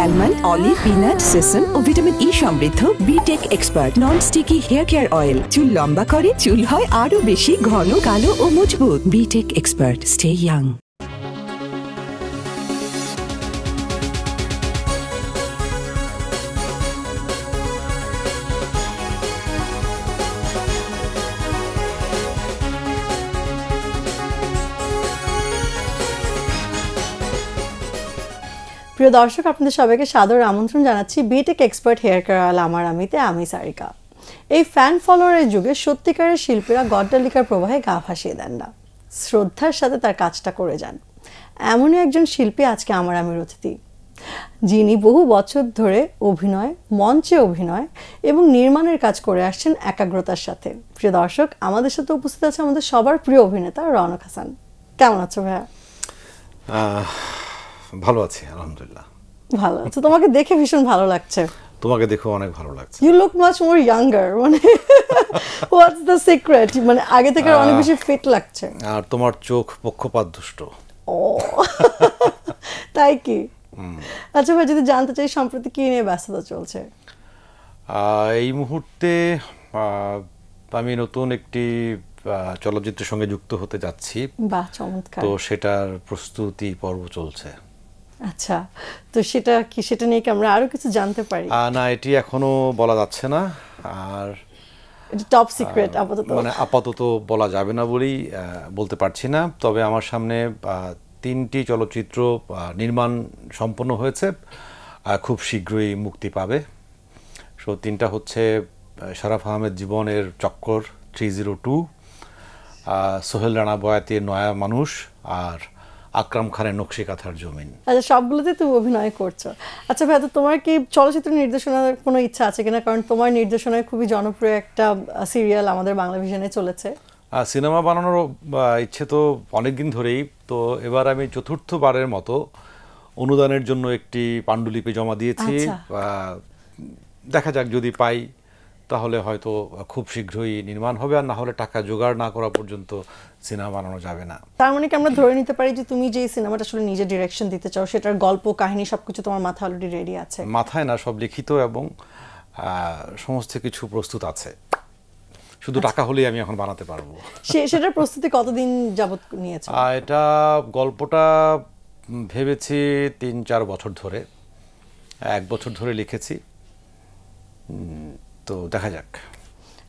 Almond, olive, peanut, sesame ও vitamin E সমৃদ্ধ Bitek expert non sticky hair care oil চুল লম্বা করে, চুল হয় আরো বেশি ঘন, কালো ও মজবুত। Bitek expert, stay young. প্রিয় দর্শক, আপনাদের সবাইকে সাদর আমন্ত্রণ জানাচ্ছি Bitek expert hair care oil আমার আমিতে। আমি সারিকা। এই ফ্যান ফলোয়ারের যুগে সত্যিকারের শিল্পীরা গড্ডালিকার প্রবাহে গা ভাসিয়ে দেন না, শ্রদ্ধার সাথে তার কাজটা করে যান। এমনই একজন শিল্পী আজকে আমার আমির অতিথি, যিনি বহু বছর ধরে অভিনয়, মঞ্চে অভিনয় এবং নির্মাণের কাজ করে আসছেন একাগ্রতার সাথে। প্রিয় দর্শক, আমাদের সাথে উপস্থিত আছে আমাদের সবার প্রিয় অভিনেতা রওনক হাসান। কেমন আছো ভাইয়া? ভালো আছি, আলহামদুলিল্লাহ। ভালো আছো? তোমাকে দেখে ভীষণ ভালো লাগছে। তোমাকে দেখে অনেক ভালো লাগছে। You look much more younger, মানে হোয়াটস দ্য সিক্রেট? মানে আগে থেকে অনেক বেশি ফিট লাগছে। আর তোমার চোখ পক্ষপাত দুষ্ট। ও তাই কি? আচ্ছা ভাই, যদি জানতে চাই সম্প্রতি কি নিয়ে ব্যস্ততা চলছে? এই মুহূর্তে আমি নতুন একটি চলচ্চিত্রের সঙ্গে যুক্ত হতে যাচ্ছি। বাহ, চমৎকার। তো সেটার প্রস্তুতি পর্ব চলছে। আচ্ছা, তো সেটা কি, সেটা নিয়ে কি আমরা আরো কিছু জানতে পারি? না, এটি এখনো বলা যাচ্ছে না। আর এটা টপ সিক্রেট আপাতত, মানে আপাতত বলা যাবে না বলেই বলতে পারছি না। তবে আমার সামনে 3টি চলচ্চিত্র নির্মাণ সম্পন্ন হয়েছে, খুব শীঘ্রই মুক্তি পাবে। সো 3টা হচ্ছে শরাফ আহমেদ জীবনের চক্কর 302, সোহেল রানা বয়াতির নয়া মানুষ, আর আকরাম খানের নকশি কাঁথার জমিন। আচ্ছা, সবগুলোতে তুমি অভিনয় করছো। আচ্ছা ভাই, তো তোমার কি চলচ্চিত্র নির্দেশনার কোনো ইচ্ছা আছে কিনা? কারণ তোমার নির্দেশনায় খুবই জনপ্রিয় একটা সিরিয়াল আমাদের বাংলা ভিশনে চলেছে। সিনেমা বানানোর ইচ্ছে তো অনেকদিন ধরেই। তো এবার আমি 4র্থবারের মতো অনুদানের জন্য একটি পাণ্ডুলিপি জমা দিয়েছি। দেখা যাক, যদি পাই তাহলে হয়তো খুব শীঘ্রই নির্মাণ হবে, আর না হলে টাকা জোগাড় না করা পর্যন্ত সিনেমা বানানো যাবে না। তার মানে কি আমরা ধরে নিতে পারি যে তুমি যে সিনেমাটা আসলে নিজে ডিরেকশন দিতে চাও, সেটার গল্প কাহিনী সবকিছু তোমার মাথায় অলরেডি রেডি আছে? মাথায় না, সব লিখিত এবং সমস্ত কিছু প্রস্তুত আছে, শুধু টাকা হলেই আমি এখন বানাতে পারবো। সেটার প্রস্তুতি কতদিন যাবত নিয়েছে? এটা গল্পটা ভেবেছি 3-4 বছর ধরে, 1 বছর ধরে লিখেছি। তো দেখা যাক।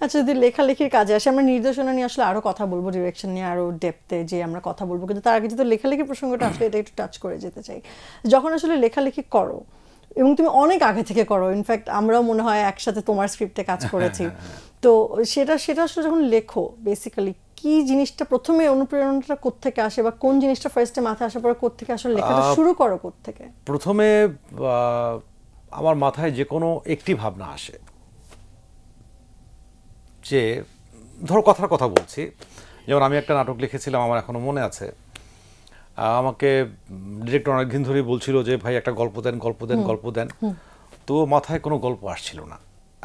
আচ্ছা, যদি লেখালেখির কাজে আসে, আমরা নির্দেশনা নিয়ে আসলে আরো কথা বলবো, ডিরেকশন নিয়ে আরো ডেপথে যে আমরা কথা বলবো, কিন্তু তার আগে যদি লেখালেখির প্রসঙ্গটা আসলে এটা একটু টাচ করে যেতে চাই। যখন আসলে লেখালেখি করো, এবং তুমি অনেক আগে থেকে করো, ইনফ্যাক্ট আমরাও মনে হয় একসাথে তোমার স্ক্রিপ্টে কাজ করেছি, তো সেটা আসলে যখন লেখো, বেসিক্যালি কি জিনিসটা প্রথমে অনুপ্রেরণাটা কোত্থেকে আসে, বা কোন জিনিসটা ফার্স্টে মাথায় আসার পরে কোত্থেকে আসলে লেখাটা শুরু করো কোত্থেকে? প্রথমে আমার মাথায় যে কোনো একটি ভাবনা আসে, যে ধরো কথার কথা বলছি, যেমন আমি একটা নাটক লিখেছিলাম, আমার এখনো মনে আছে। আমাকে ডিরেক্টর অনেকদিন ধরেই বলছিল যে ভাই একটা গল্প দেন, গল্প দেন, গল্প দেন। তো মাথায় কোনো গল্প আসছিল না।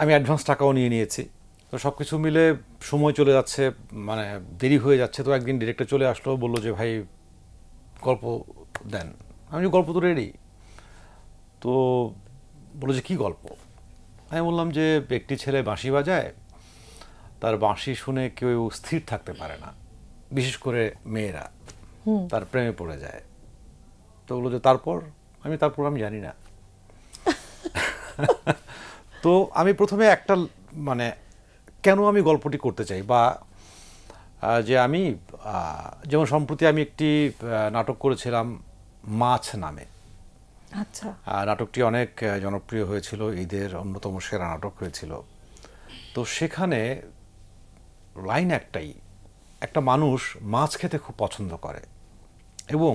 আমি অ্যাডভান্স টাকাও নিয়ে নিয়েছি। তো সব কিছু মিলে সময় চলে যাচ্ছে, মানে দেরি হয়ে যাচ্ছে। তো একদিন ডিরেক্টর চলে আসলো, বললো যে ভাই গল্প দেন। আমি গল্প তো রেডি। তো বললো যে কী গল্প? আমি বললাম যে একটি ছেলে বাঁশি বাজায়, তার বাঁশি শুনে কেউ স্থির থাকতে পারে না, বিশেষ করে মেয়েরা, তার প্রেমে পড়ে যায়। তো বললো যে তারপর আমি জানি না। তো আমি প্রথমে একটা, মানে কেন আমি গল্পটি করতে চাই, বা যে আমি যেমন সম্প্রতি আমি একটি নাটক করেছিলাম মাছ নামে। আচ্ছা, নাটকটি অনেক জনপ্রিয় হয়েছিল, ঈদের অন্যতম সেরা নাটক হয়েছিল। তো সেখানে লাইন একটাই, একটা মানুষ মাছ খেতে খুব পছন্দ করে, এবং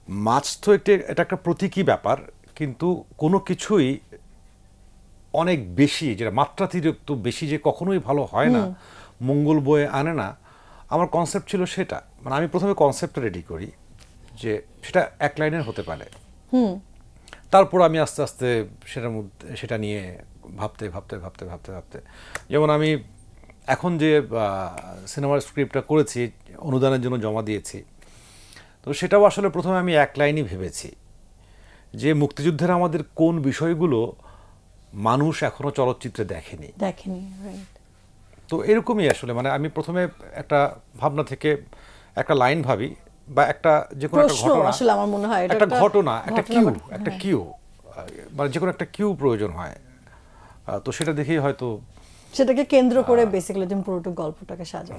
মাছ তো এটা একটা প্রতীকী ব্যাপার, কিন্তু কোনো কিছুই অনেক বেশি, যেটা মাত্রাতিরিক্ত বেশি যে কখনোই ভালো হয় না, মঙ্গল বয়ে আনে না। আমার কনসেপ্ট ছিল সেটা, মানে আমি প্রথমে কনসেপ্টটা রেডি করি যে সেটা এক লাইনের হতে পারে। তারপর আমি আস্তে আস্তে সেটা নিয়ে ভাবতে ভাবতে ভাবতে ভাবতে ভাবতে, যেমন আমি এখন যে সিনেমার স্ক্রিপ্টটা করেছি, অনুদানের জন্য জমা দিয়েছি, তো সেটাও আসলে প্রথমে আমি এক লাইনই ভেবেছি যে মুক্তিযুদ্ধের আমাদের কোন বিষয়গুলো মানুষ এখনো চলচ্চিত্রে দেখেনি। রাইট। তো এরকমই আসলে মানে আমি প্রথমে একটা ভাবনা থেকে একটা লাইন ভাবি বা একটা যে কোনো একটা ঘটনা, আসলে আমার মনে হয় একটা ঘটনা, একটা কিউ মানে যে কোনো একটা কিউ প্রয়োজন হয়, তো সেটা দেখেই হয়তো সেটাকে কেন্দ্র করে বেসিক্যালি তুমি পুরোটা গল্পটাকে সাজাও।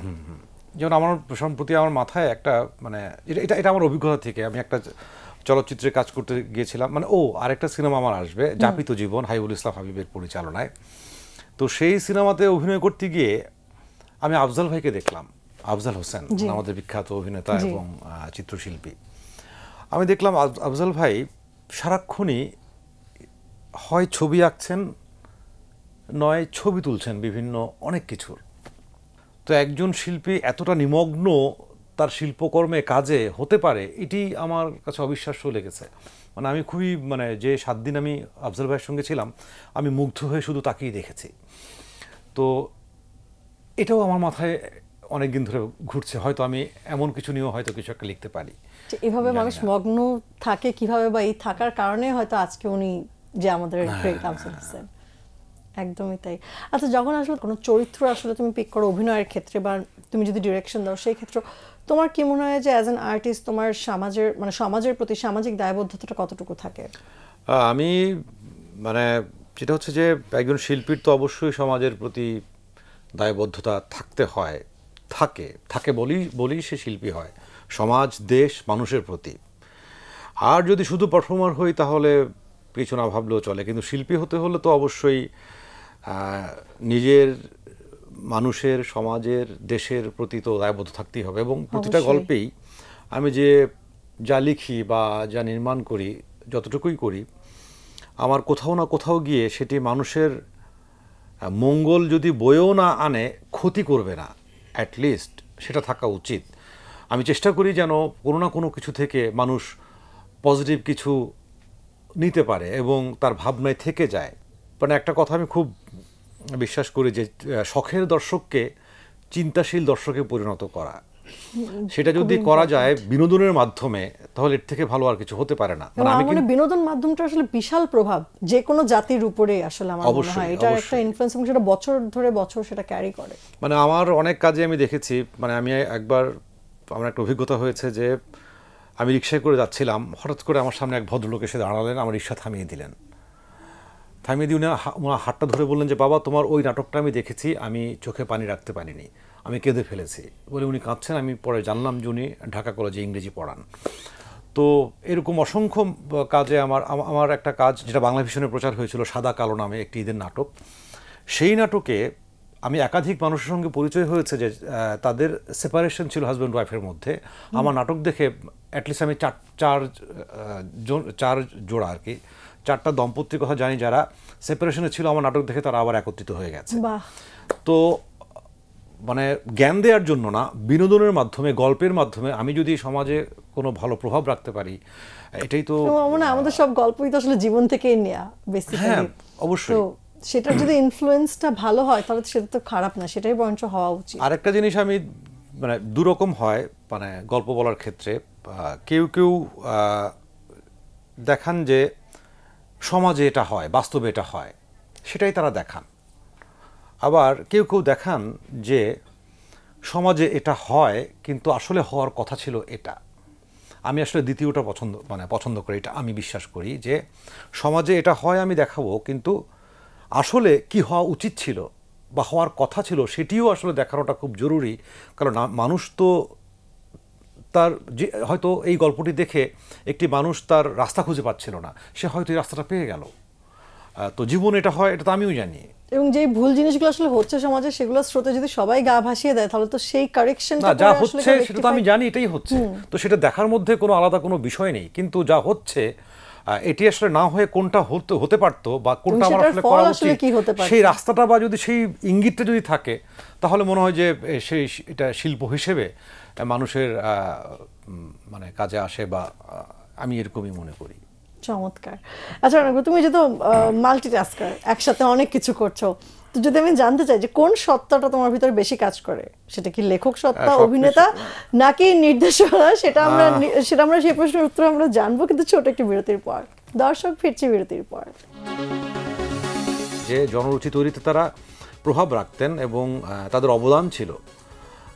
যেমন আমার সম্প্রতি আমার মাথায় একটা মানে এটা আমার অভিজ্ঞতা থেকে, আমি একটা চলচ্চিত্রে কাজ করতে গিয়েছিলাম, মানে আরেকটা সিনেমা আমার আসবে যাপিত জীবন, হাবিবুল ইসলাম হাবিবের পরিচালনায়। তো সেই সিনেমাতে অভিনয় করতে গিয়ে আমি আফজাল ভাইকে দেখলাম, আফজাল হোসেন আমাদের বিখ্যাত অভিনেতা এবং চিত্রশিল্পী। আমি দেখলাম আফজাল ভাই সারাক্ষণই হয় ছবি আঁকছেন, নয় ছবি তুলছেন বিভিন্ন অনেক কিছুর। তো একজন শিল্পী এতটা নিমগ্ন তার শিল্পকর্মে কাজে হতে পারে, এটি আমার কাছে অবিশ্বাস্য লেগেছে। মানে আমি খুবই মানে যে 7 দিন আমি আফজাল ভাইয়ের সঙ্গে ছিলাম, আমি মুগ্ধ হয়ে শুধু তাকিয়ে দেখেছি। তো এটাও আমার মাথায় অনেক দিন ধরে ঘুরছে, হয়তো আমি এমন কিছু নিয়েও হয়তো কিছু একটা লিখতে পারি। এভাবে মানুষ মগ্ন থাকে কিভাবে, বা এই থাকার কারণে হয়তো আজকে উনি যে আমাদের গ্রেট আফজাল হোসেন। একদমই তাই। আচ্ছা, যখন আসলে কোনো চরিত্র আসলে তুমি পিক করো অভিনয়ের ক্ষেত্রে, বা তুমি যদি ডিরেকশন দাও, সেই ক্ষেত্রে তোমার কি মনে হয় যে অ্যাজ অ্যান আর্টিস্ট তোমার সমাজের প্রতি সামাজিক দায়বদ্ধতাটা কতটুকু থাকে? আমি মানে যেটা হচ্ছে যে একজন শিল্পীর তো অবশ্যই সমাজের প্রতি দায়বদ্ধতা থাকতে হয়, থাকে বলেই সে শিল্পী হয়, সমাজ, দেশ, মানুষের প্রতি। আর যদি শুধু পারফর্মার হই তাহলে কিছু না ভাবলেও চলে, কিন্তু শিল্পী হতে হলে তো অবশ্যই নিজের, মানুষের, সমাজের, দেশের প্রতি তো দায়বদ্ধ থাকতেই হবে। এবং প্রতিটা গল্পেই আমি যা লিখি বা যা নির্মাণ করি, যতটুকুই করি, আমার কোথাও না কোথাও গিয়ে সেটি মানুষের মঙ্গল যদি বয়েও না আনে, ক্ষতি করবে না, অ্যাটলিস্ট সেটা থাকা উচিত। আমি চেষ্টা করি যেন কোনো না কোনো কিছু থেকে মানুষ পজিটিভ কিছু নিতে পারে এবং তার ভাবনায় থেকে যায়। মানে একটা কথা আমি খুব বিশ্বাস করি যে শখের দর্শককে চিন্তাশীল দর্শকে পরিণত করা, সেটা যদি করা যায় বিনোদনের মাধ্যমে, তাহলে এর থেকে ভালো আর কিছু হতে পারে না। মানে বিনোদন মাধ্যমটা আসলে বিশাল প্রভাব যে কোনো জাতির উপরে আসলে আমার মনে হয় এটা একটা ইনফ্লুয়েন্স, এবং সেটা বছর ধরে বছর সেটা ক্যারি করে। মানে আমার অনেক কাজে আমি দেখেছি, মানে আমি একবার আমার একটা অভিজ্ঞতা হয়েছে যে আমি রিক্সায় করে যাচ্ছিলাম, হঠাৎ করে আমার সামনে এক ভদ্রলোক এসে দাঁড়ালেন, আমার রিক্সা থামিয়ে দিলেন। থামিয়ে দিয়ে ওনার হাতটা ধরে বললেন যে বাবা, তোমার ওই নাটকটা আমি দেখেছি, আমি চোখে পানি রাখতে পারিনি, আমি কেঁদে ফেলেছি বলে উনি কাঁদছেন। আমি পরে জানলাম যে উনি ঢাকা কলেজে ইংরেজি পড়ান। তো এরকম অসংখ্য কাজে আমার একটা কাজ যেটা বাংলা ভিশনে প্রচার হয়েছিল, সাদা কালো নামে একটি ঈদের নাটক, সেই নাটকে আমি একাধিক মানুষের সঙ্গে পরিচয় হয়েছে যে তাদের সেপারেশন ছিল হাজব্যান্ড ওয়াইফের মধ্যে। আমার নাটক দেখে অ্যাটলিস্ট আমি চার জোড়া আর কি, 4টা দম্পতির কথা জানি যারা সেপারেশনে ছিল, আমার নাটক দেখে তারা আবার একত্রিত হয়ে গেছে। তো মানে জ্ঞান দেওয়ার জন্য না, বিনোদনের মাধ্যমে, গল্পের মাধ্যমে আমি যদি সমাজে কোনো ভালো প্রভাব রাখতে পারি, এটাই তো আমাদের সব গল্পই তো আসলে জীবন থেকেই নেওয়া বেসিক্যালি। হ্যাঁ, অবশ্যই। সেটার যদি ইনফ্লুয়েন্সটা ভালো হয় তাহলে সেটা তো খারাপ না, সেটাই বরঞ্চ হওয়া উচিত। আরেকটা জিনিস আমি মানে দুরকম হয়, মানে গল্প বলার ক্ষেত্রে কেউ দেখান যে সমাজে এটা হয়, বাস্তবে এটা হয়, সেটাই তারা দেখান। আবার কেউ দেখান যে সমাজে এটা হয় কিন্তু আসলে হওয়ার কথা ছিল এটা। আমি আসলে দ্বিতীয়টা পছন্দ করি। এটা আমি বিশ্বাস করি যে সমাজে এটা হয় আমি দেখাবো, কিন্তু আসলে কি হওয়া উচিত ছিল বা হওয়ার কথা ছিল সেটিও আসলে দেখানোটা খুব জরুরি। কারণ মানুষ তো তার যে হয়তো এই গল্পটি দেখে একটি মানুষ তার রাস্তা খুঁজে পাচ্ছিল না, সে হয়তো এই রাস্তাটা পেয়ে গেল। তো জীবন এটা হয়, এটা তো আমিও জানি। এবং যে ভুল জিনিসগুলো আসলে হচ্ছে সমাজে, সেগুলো স্রোতে যদি সবাই গা ভাসিয়ে দেয় তাহলে তো সেই কারেকশনটা যা হচ্ছে সেটা তো আমি জানি এটাই হচ্ছে, তো সেটা দেখার মধ্যে কোনো আলাদা কোনো বিষয় নেই। কিন্তু যা হচ্ছে এটি আসলে না হয়ে কোনটা হতে পারতো বা কোনটা আমার আসলে করা উচিত, সেই রাস্তাটা বা যদি সেই ইঙ্গিতটা যদি থাকে, তাহলে মনে হয় যে এটা শিল্প হিসেবে মানুষের মানে কাজে আসে, বা আমি এরকমই মনে করি। চমৎকার। আচ্ছা, তুমি যেহেতু মাল্টিটাস্কার, একসাথে অনেক কিছু করছো, তো যদি আমি জানতে চাই যে কোন সত্তাটা তোমার ভিতরে বেশি কাজ করে, সেটা কি লেখক সত্তা, অভিনেতা নাকি নির্দেশনা, সেটা আমরা সেই প্রশ্নের উত্তর আমরা জানবো কিন্তু ছোট একটি বিরতির পর। দর্শক, ফিরছি বিরতির পর। যে জনরুচি তৈরিতে তারা প্রভাব রাখতেন এবং তাদের অবদান ছিল,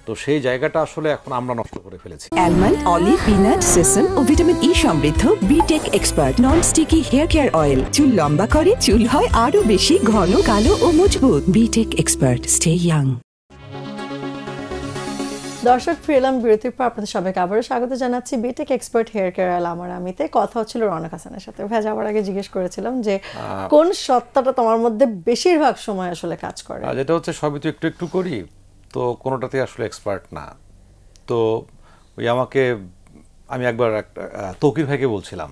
তো সেই জায়গাটা আসলে এখন আমরা নষ্ট করে ফেলেছি। অ্যালমন্ড, অলিভ, পিনাট, সেসম ও ভিটামিন ই সমৃদ্ধ Bitek expert non sticky hair care oil চুল লম্বা করে, চুল হয় আরো বেশি ঘন, কালো ও মজবুত। Bitek expert, stay young. দর্শক, ফিরলাম বিরতির পর। আপনাদের সবাইকে আবারও স্বাগত জানাচ্ছি Bitek expert hair care oil আমার আমিতে। কথা হচ্ছিল রওনক হাসানের সাথে। ভাই, যাওয়ার আগে জিজ্ঞেস করেছিলাম যে কোন সত্তাটা তোমার মধ্যে বেশিরভাগ সময় আসলে কাজ করে? যেটা হচ্ছে সবই তো একটু একটু করি, তো কোনোটাতে আসলে এক্সপার্ট না। তো ওই আমি একবার তৌকির ভাইকে বলছিলাম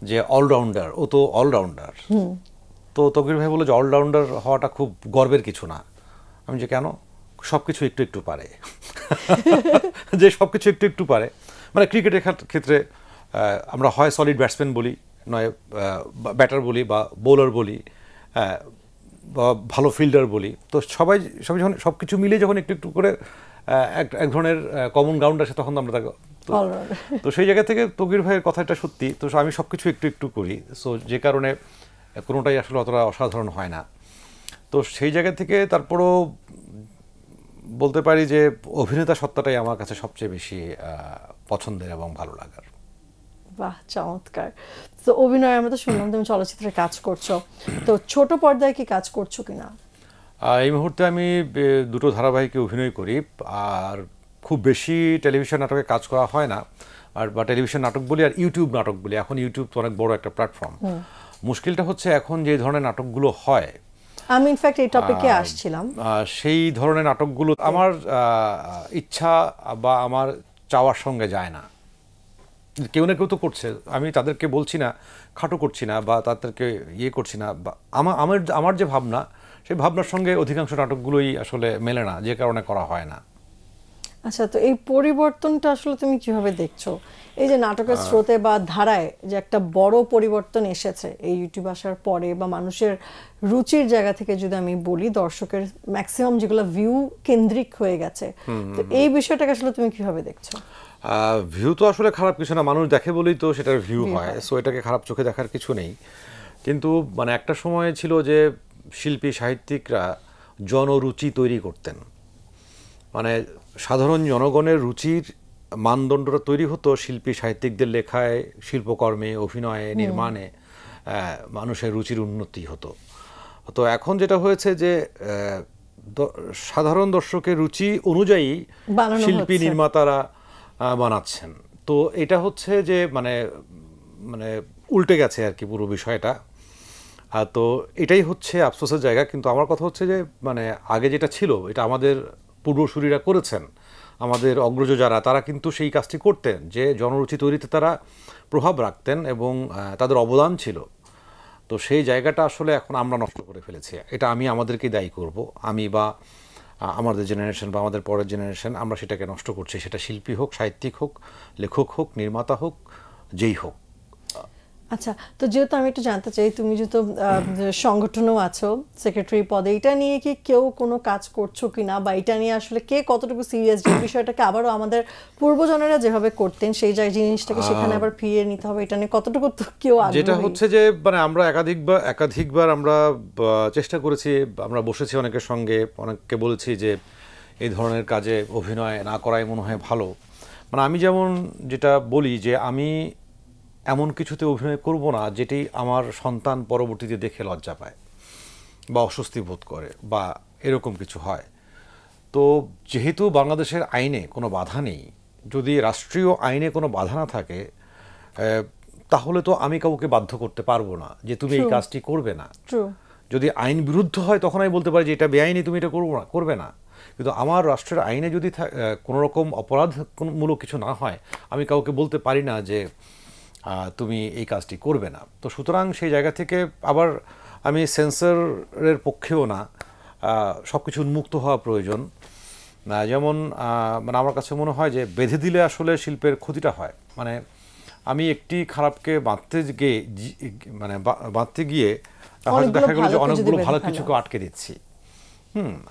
যে অলরাউন্ডার, ও তো অলরাউন্ডার। তো তৌকির ভাই বললো যে অলরাউন্ডার হওয়াটা খুব গর্বের কিছু না। আমি যে কেন? সবকিছু একটু একটু পারে। যে সবকিছু একটু একটু পারে, মানে ক্রিকেটের ক্ষেত্রে আমরা হয় সলিড ব্যাটসম্যান বলি, নয় ব্যাটার বলি বা বোলার বলি, বা ভালো ফিল্ডার বলি। তো সবাই যখন সব কিছু মিলে যখন একটু একটু করে এক ধরনের কমন গ্রাউন্ড আসে, তখন আমরা তাকে তো সেই জায়গা থেকে তৌকির ভাইয়ের কথাটা সত্যি। তো আমি সব কিছু একটু একটু করি, সো যে কারণে কোনোটাই আসলে অতটা অসাধারণ হয় না। তো সেই জায়গা থেকে তারপরও বলতে পারি যে অভিনেতা সত্তাটাই আমার কাছে সবচেয়ে বেশি পছন্দের এবং ভালো লাগার। বাহ, চমৎকার। তো অভিনয় আমরা তো শুনলাম তুমি চলচ্চিত্রে কাজ করছো, তো ছোট পর্দায় কি কাজ করছো কিনা? এই মুহূর্তে আমি দুটো ধারাবাহিকে অভিনয় করি, আর খুব বেশি টেলিভিশন নাটকে কাজ করা হয় না। বা টেলিভিশন নাটক বলি আর ইউটিউব নাটক বলি, এখন ইউটিউব তো অনেক বড় একটা প্ল্যাটফর্ম। মুশকিলটা হচ্ছে এখন যে ধরনের নাটকগুলো হয়, আমি ইনফ্যাক্ট এই টপিকে আসছিলাম, সেই ধরনের নাটকগুলো আমার ইচ্ছা বা আমার চাওয়ার সঙ্গে যায় না। কেউ না কেউ তো করছে, আমি তাদেরকে বলছি না, খাটো করছি না বা তাদেরকে করছি না, বা আমার যে ভাবনা, সেই ভাবনার সঙ্গে অধিকাংশ নাটকগুলোই আসলে মেলে না, যে কারণে করা হয় না। আচ্ছা, তো এই পরিবর্তনটা আসলে তুমি কিভাবে দেখছো? এই যে নাটকের স্রোতে বা ধারায় যে একটা বড় পরিবর্তন এসেছে এই ইউটিউব আসার পরে, বা মানুষের রুচির জায়গা থেকে যদি আমি বলি, দর্শকের ম্যাক্সিমাম যেগুলো ভিউ কেন্দ্রিক হয়ে গেছে, তো এই বিষয়টাকে আসলে তুমি কিভাবে দেখছো? ভিউ তো আসলে খারাপ কিছু না, মানুষ দেখে বলেই তো সেটার ভিউ হয়, সো এটাকে খারাপ চোখে দেখার কিছু নেই। কিন্তু মানে একটা সময় ছিল যে শিল্পী সাহিত্যিকরা জনরুচি তৈরি করতেন, মানে সাধারণ জনগণের রুচির মানদণ্ডটা তৈরি হতো শিল্পী সাহিত্যিকদের লেখায়, শিল্পকর্মে, অভিনয়ে, নির্মাণে মানুষের রুচির উন্নতি হতো। তো এখন যেটা হয়েছে যে সাধারণ দর্শকের রুচি অনুযায়ী শিল্পী নির্মাতারা বানাচ্ছেন। তো এটা হচ্ছে যে মানে উল্টে গেছে আর কি পুরো বিষয়টা। তো এটাই হচ্ছে আফসোসের জায়গা। কিন্তু আমার কথা হচ্ছে যে মানে আগে যেটা ছিল, এটা আমাদের পূর্বসূরীরা করেছেন, আমাদের অগ্রজ যারা, তারা কিন্তু সেই কাজটি করতেন যে জনরুচি তৈরিতে তারা প্রভাব রাখতেন এবং তাদের অবদান ছিল। তো সেই জায়গাটা আসলে এখন আমরা নষ্ট করে ফেলেছি। এটা আমি আমাদেরকেই দায়ী করব, আমি বা আমাদের জেনারেশন বা আমাদের পরের জেনারেশন, আমরা সেটাকে নষ্ট করছি। সেটা শিল্পী হোক, সাহিত্যিক হোক, লেখক হোক, নির্মাতা হোক, যেই হোক। আচ্ছা, তো যেহেতু আমি একটু জানতে চাই, তুমি যেহেতু সংগঠনেও আছো, সেক্রেটারি পদে, এটা নিয়ে কি কেউ কোনো কাজ করছো কিনা, বা এটা নিয়ে আসলে কে কতটুকু সিরিয়াস, যে বিষয়টাকে আবারও আমাদের পূর্বজনেরা যেভাবে করতেন সেই জিনিসটাকে সেখানে আবার ফিরিয়ে নিতে হবে, এটা নিয়ে কতটুকু কেউ আগ্রহী? যেটা হচ্ছে যে মানে আমরা একাধিকবার আমরা চেষ্টা করেছি, আমরা বসেছি অনেকের সঙ্গে, অনেককে বলেছি যে এই ধরনের কাজে অভিনয় না করাই মনে হয় ভালো। মানে আমি যেমন যেটা বলি যে আমি এমন কিছুতে অভিনয় করব না যেটি আমার সন্তান পরবর্তীতে দেখে লজ্জা পায় বা অস্বস্তি বোধ করে বা এরকম কিছু হয়। তো যেহেতু বাংলাদেশের আইনে কোনো বাধা নেই, যদি রাষ্ট্রীয় আইনে কোনো বাধা না থাকে, তাহলে তো আমি কাউকে বাধ্য করতে পারবো না যে তুমি এই কাজটি করবে না। যদি আইন বিরুদ্ধ হয় তখন আমি বলতে পারি যে এটা বেআইনি, তুমি এটা করবে না। কিন্তু আমার রাষ্ট্রের আইনে যদি কোনো রকম অপরাধমূলক কিছু না হয়, আমি কাউকে বলতে পারি না যে তুমি এই কাজটি করবে না। তো সুতরাং সেই জায়গা থেকে আবার আমি সেন্সরের পক্ষেও না, সব কিছু উন্মুক্ত হওয়া প্রয়োজন। যেমন মানে আমার কাছে মনে হয় যে বেঁধে দিলে আসলে শিল্পের ক্ষতিটা হয়। মানে আমি একটি খারাপকে বাঁধতে গিয়ে হয়তো দেখা গেল যে অনেকগুলো ভালো কিছুকে আটকে দিচ্ছি।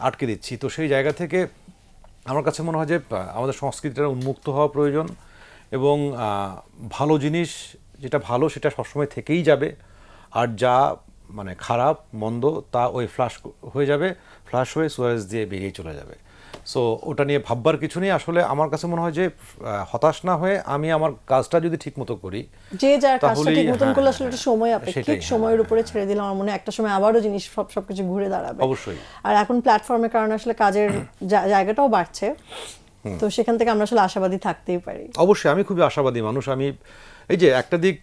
আটকে দিচ্ছি। তো সেই জায়গা থেকে আমার কাছে মনে হয় যে আমাদের সংস্কৃতিটা উন্মুক্ত হওয়া প্রয়োজন, এবং ভালো জিনিস যেটা ভালো সেটা সবসময় থেকেই যাবে, আর যা মানে খারাপ মন্দ তা ওই ফ্লাশ হয়ে যাবে, ফ্লাশ হয়ে সুয়েজ দিয়ে বেরিয়ে চলে যাবে। সো ওটা নিয়ে ভাববার কিছু নেই। আসলে আমার কাছে মনে হয় যে হতাশ না হয়ে আমি আমার কাজটা যদি ঠিক মতো করি, যে যার কাজটা ঠিক মতন করলে আসলে একটা সময় আপেক্ষিক, সময়ের উপরে ছেড়ে দিলাম, আমার মনে হয় একটা সময় আবারও জিনিস সবকিছু ঘুরে দাঁড়াবে। অবশ্যই। আর এখন প্ল্যাটফর্মের কারণে আসলে কাজের জায়গাটাও বাড়ছে, তো সেখান থেকে আমরা আসলে আশাবাদী থাকতেই পারি। অবশ্যই আমি খুবই আশাবাদী মানুষ। আমি এই যে একটা দিক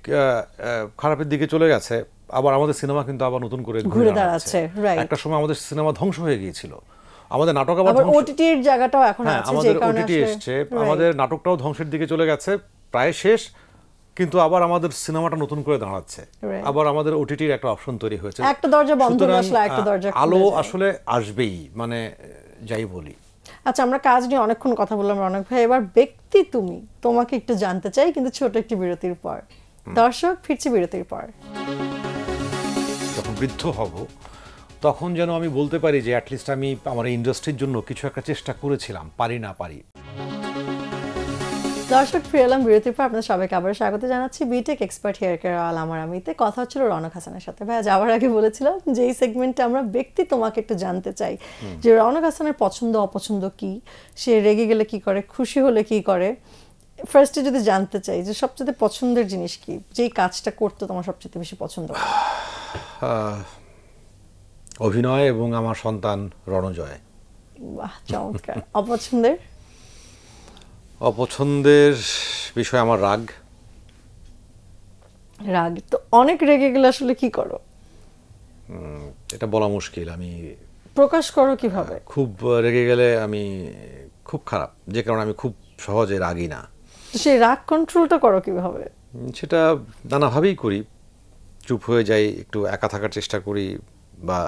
খারাপের দিকে চলে গেছে, আবার আমাদের সিনেমা কিন্তু আবার নতুন করে ঘুরে দাঁড়াচ্ছে। একটা সময় আমাদের সিনেমা ধ্বংস হয়ে গিয়েছিল, আমাদের নাটক আবার ওটিটির জায়গাটাও এখন আছে, যে কারণে ওটিটি এসেছে, আমাদের নাটকটাও ধ্বংসের দিকে চলে গেছে, প্রায় শেষ, কিন্তু আবার আমাদের সিনেমাটা নতুন করে দাঁড়াচ্ছে, আবার আমাদের ওটিটির একটা অপশন তৈরি হয়েছে। একটা দরজা বন্ধ হলে আসলে একটা দরজা আলো আসলে আসবেই, মানে যাই বলি। আচ্ছা, আমরা কাজ নিয়ে অনেকক্ষণ কথা বললাম রনক ভাই, এবার ব্যক্তি তোমাকে একটু জানতে চাই, কিন্তু ছোট একটি বিরতির পর। দর্শক, ফিরছি বিরতির পর। যখন বৃদ্ধ হব তখন যেন আমি বলতে পারি যে অ্যাটলিস্ট আমি আমার ইন্ডাস্ট্রির জন্য কিছু একটা চেষ্টা করেছিলাম, পারি না পারি। দর্শক, ফিরে এলাম বিরতির পর। আপনাদের সবাইকে আবার স্বাগত জানাচ্ছি Bitek expert hair care oil আমার আমিতে। কথা হচ্ছিল রনক হাসানের সাথে। ভাই, যাওয়ার আগে বলেছিলাম যে এই সেগমেন্টে আমরা ব্যক্তি তোমাকে একটু জানতে চাই, যে রনক হাসানের পছন্দ অপছন্দ কি, সে রেগে গেলে কি করে, খুশি হলে কি করে। ফার্স্টে যদি জানতে চাই যে সবচেয়ে পছন্দের জিনিস কি, যেই কাজটা করতে তোমার সবচেয়ে বেশি পছন্দ? অভিনয় এবং আমার সন্তান রণজয়। বাহ, চমৎকার। অপছন্দের? অপছন্দের বিষয় আমার রাগ। রাগ তো অনেক রেগে গেলে আসলে কি করো? এটা বলা মুশকিল। আমি প্রকাশ করো কিভাবে? খুব রেগে গেলে আমি খুব খারাপ, যে কারণে আমি খুব সহজে রাগি না। তো সেই রাগ কন্ট্রোলটা করো কিভাবে? সেটা নানাভাবেই করি। চুপ হয়ে যাই, একটু একা থাকার চেষ্টা করি, বা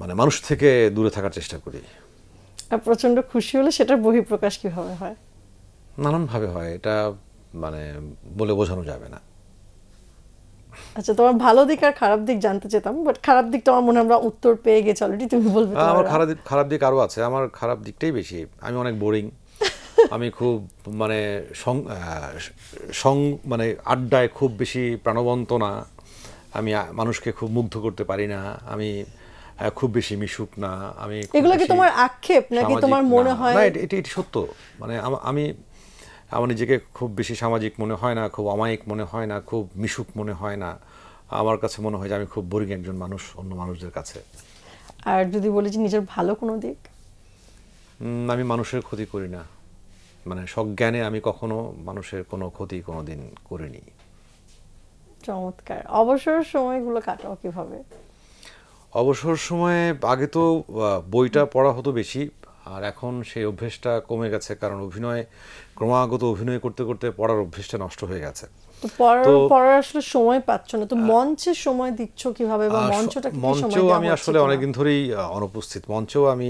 মানে মানুষ থেকে দূরে থাকার চেষ্টা করি। আর প্রচন্ড খুশি হলে সেটার বহিঃপ্রকাশ কিভাবে হয়? নানানভাবে হয়, এটা মানে বলে বোঝানো যাবে না। আচ্ছা, তোমার ভালো দিক আর খারাপ দিক জানতে চেতাম, বাট খারাপ দিকটা আমার মনে হয় আমরা উত্তর পেয়ে গেছি অলরেডি, তুমি বলবে। আমার খারাপ দিক আরও আছে। আমার খারাপ দিকটাই বেশি। আমি অনেক বোরিং। আমি খুব মানে মানে আড্ডায় খুব বেশি প্রাণবন্ত না। আমি মানুষকে খুব মুগ্ধ করতে পারি না। আমি খুব বেশি মিশুক না। আমি এগুলো কি তোমার আক্ষেপ নাকি তোমার মনে হয়? না, এটি সত্য। মানে আমি আমার নিজেকে খুব বেশি সামাজিক মনে হয় না, খুব অমায়িক মনে হয় না, খুব মিশুক মনে হয় না। আমার কাছে মনে হয় যে আমি খুব বোরিং একজন মানুষ অন্য মানুষদের কাছে। আর যদি বলি যে নিজের ভালো কোনো দিক? আমি মানুষের ক্ষতি করি না। মানে সজ্ঞানে আমি কখনো মানুষের কোনো ক্ষতি কোনোদিন করিনি। চমৎকার। অবসর সময়গুলো কাটাও কিভাবে? অবসর সময়ে আগে তো বইটা পড়া হতো বেশি, আর এখন সেই অভ্যেসটা কমে গেছে, কারণ ক্রমাগত অভিনয় করতে করতে পড়ার অভ্যেসটা নষ্ট হয়ে গেছে। তো পড়ার আসলে সময় পাচ্ছ না, তো মঞ্চে সময় দিচ্ছ কিভাবে, বা মঞ্চটা কি সময় দেওয়া হচ্ছে? মঞ্চেও আমি আসলে অনেকদিন ধরেই অনুপস্থিত, মঞ্চেও আমি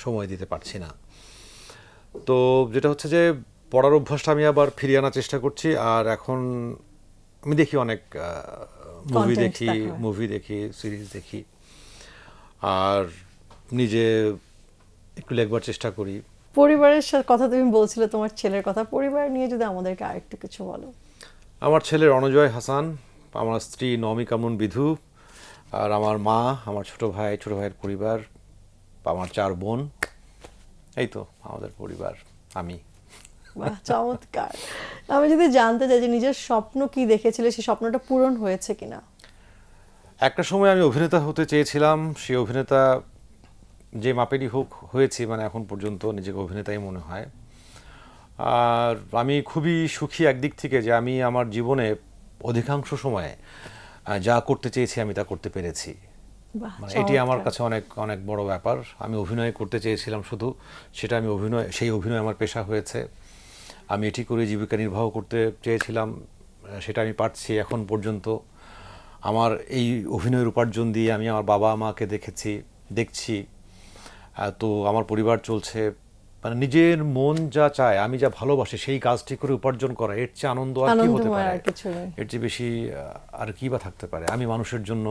সময় দিতে পারছি না। তো যেটা হচ্ছে যে পড়ার অভ্যাসটা আমি আবার ফিরিয়ে আনার চেষ্টা করছি। আর এখন আমি দেখি অনেক মুভি দেখি, সিরিজ দেখি, আর নিজে একটু লেখবার চেষ্টা করি। পরিবারের কথা তুমি বলছিলে, তোমার ছেলের কথা, পরিবার নিয়ে যদি আমাদেরকে আরেকটু কিছু বলো। আমার ছেলে রণজয় হাসান, আমার স্ত্রী নমি কামরুন বিধু, আর আমার মা, আমার ছোট ভাইয়ের পরিবার, আমার 4 বোন। এই তো আমাদের পরিবার, আমি। বাহ, চমৎকার। আমি যদি জানতে চাই যে নিজের স্বপ্ন কি দেখেছিলে, সেই স্বপ্নটা পূরণ হয়েছে কিনা? একটা সময় আমি অভিনেতা হতে চেয়েছিলাম। সেই অভিনেতা যে মাপেরই হয়েছি, মানে এখন পর্যন্ত নিজেকে অভিনেতাই মনে হয়। আর আমি খুবই সুখী একদিক থেকে যে আমি আমার জীবনে অধিকাংশ সময়ে যা করতে চেয়েছি আমি তা করতে পেরেছি। মানে এটি আমার কাছে অনেক অনেক বড় ব্যাপার। আমি অভিনয় করতে চেয়েছিলাম শুধু, সেটা আমি সেই অভিনয় আমার পেশা হয়েছে। আমি এটি করে জীবিকা নির্বাহ করতে চেয়েছিলাম, সেটা আমি পারছি এখন পর্যন্ত। আমার এই অভিনয়ের উপার্জন দিয়ে আমি আমার বাবা মাকে দেখছি, তো আমার পরিবার চলছে। মানে নিজের মন যা চায়, আমি যা ভালোবাসি সেই কাজটি করে উপার্জন করা, এর চেয়ে আনন্দ আর কি হতে পারে? এর চেয়ে বেশি আর কি বা থাকতে পারে? আমি মানুষের জন্য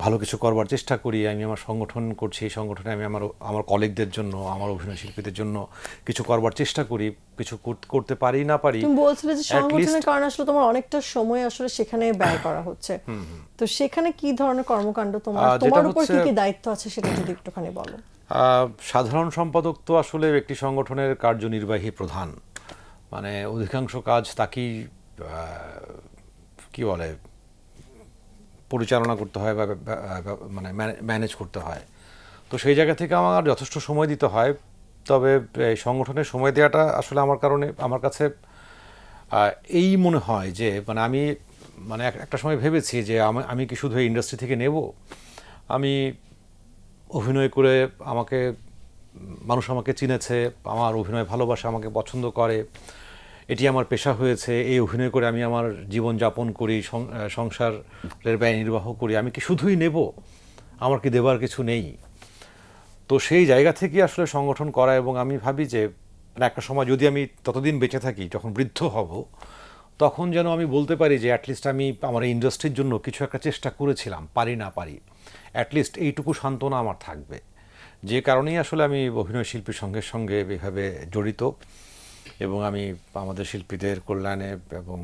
ভালো কিছু করবার চেষ্টা করি। আমি আমার সংগঠন করছি, এই সংগঠনে আমি আমার কলিগদের জন্য, আমার অভিনয় শিল্পীদের জন্য কিছু করবার চেষ্টা করি। কিছু করতে পারি না পারি। তুমি বলছিলে যে সংগঠনের কারণে আসলে তোমার অনেকটা সময় আসলে সেখানে ব্যয় করা হচ্ছে, তো সেখানে কি ধরনের কর্মকাণ্ড তোমার উপর কি কি দায়িত্ব আছে সেটা যদি একটুখানি বলো। সাধারণ সম্পাদক তো আসলে একটি সংগঠনের কার্যনির্বাহী প্রধান, মানে অধিকাংশ কাজ তাকেই কি বলে পরিচালনা করতে হয় বা মানে ম্যানেজ করতে হয়। তো সেই জায়গা থেকে আমার যথেষ্ট সময় দিতে হয়। তবে এই সংগঠনের সময় দেওয়াটা আসলে আমার কাছে এই মনে হয় যে মানে আমি মানে একটা সময় ভেবেছি যে আমি কি শুধু এই ইন্ডাস্ট্রি থেকে নেব, আমি অভিনয় করে মানুষ আমাকে চিনেছে, আমার অভিনয় ভালোবাসে, আমাকে পছন্দ করে, এটি আমার পেশা হয়েছে, এই অভিনয় করে আমি আমার জীবন যাপন করি, সংসারের ব্যয় নির্বাহ করি, আমি কি শুধুই নেব, আমার কি দেবার কিছু নেই? তো সেই জায়গা থেকে আসলে সংগঠন করা। এবং আমি ভাবি যে একটা সময় যদি আমি ততদিন বেঁচে থাকি, যখন বৃদ্ধ হব, তখন যেন আমি বলতে পারি যে অ্যাটলিস্ট আমি আমার এই ইন্ডাস্ট্রির জন্য কিছু একটা চেষ্টা করেছিলাম, পারি না পারি, অ্যাটলিস্ট এইটুকু সান্ত্বনা আমার থাকবে। যে কারণেই আসলে আমি অভিনয় শিল্পীর সঙ্গে এভাবে জড়িত এবং আমি আমাদের শিল্পীদের কল্যাণে এবং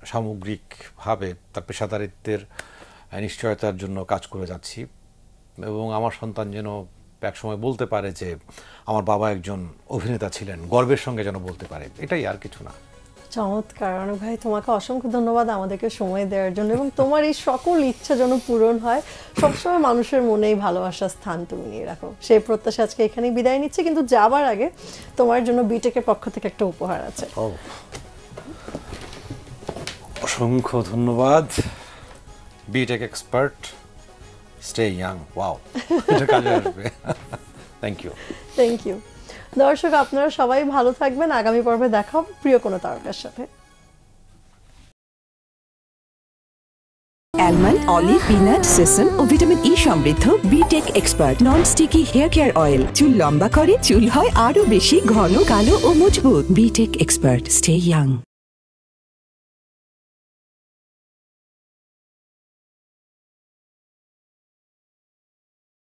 সামগ্রিকভাবে তার পেশাদারিত্বের নিশ্চয়তার জন্য কাজ করে যাচ্ছি। এবং আমার সন্তান যেন একসময় বলতে পারে যে আমার বাবা একজন অভিনেতা ছিলেন, গর্বের সঙ্গে যেন বলতে পারে, এটাই, আর কিছু না। চমৎকার অনুপ ভাই, তোমাকে অসংখ্য ধন্যবাদ আমাদেরকে সময় দেওয়ার জন্য, এবং তোমার এই সকল ইচ্ছা যেন পূরণ হয়। সবসময় মানুষের মনেই ভালোবাসার স্থান তুমি নিয়ে রাখো, সেই প্রত্যাশা আজকে এখানেই বিদায় নিচ্ছি। কিন্তু যাবার আগে তোমার জন্য বিটেকের পক্ষ থেকে একটা উপহার আছে। অসংখ্য ধন্যবাদ। Bitek expert, stay young. Wow, এটা কাজে আসবে। Thank you. Thank you. দর্শক, আপনারা সবাই ভালো থাকবেন। আগামী পর্বে দেখা হবে প্রিয় কোনো তারকার সাথে। অ্যালমন্ড, অলিভ, পিনাট, সেসম ও ভিটামিন ই সমৃদ্ধ Bitek expert non sticky hair care oil চুল লম্বা করে, চুল হয় আরো বেশি ঘন, কালো ও মজবুত। Bitek expert, stay young.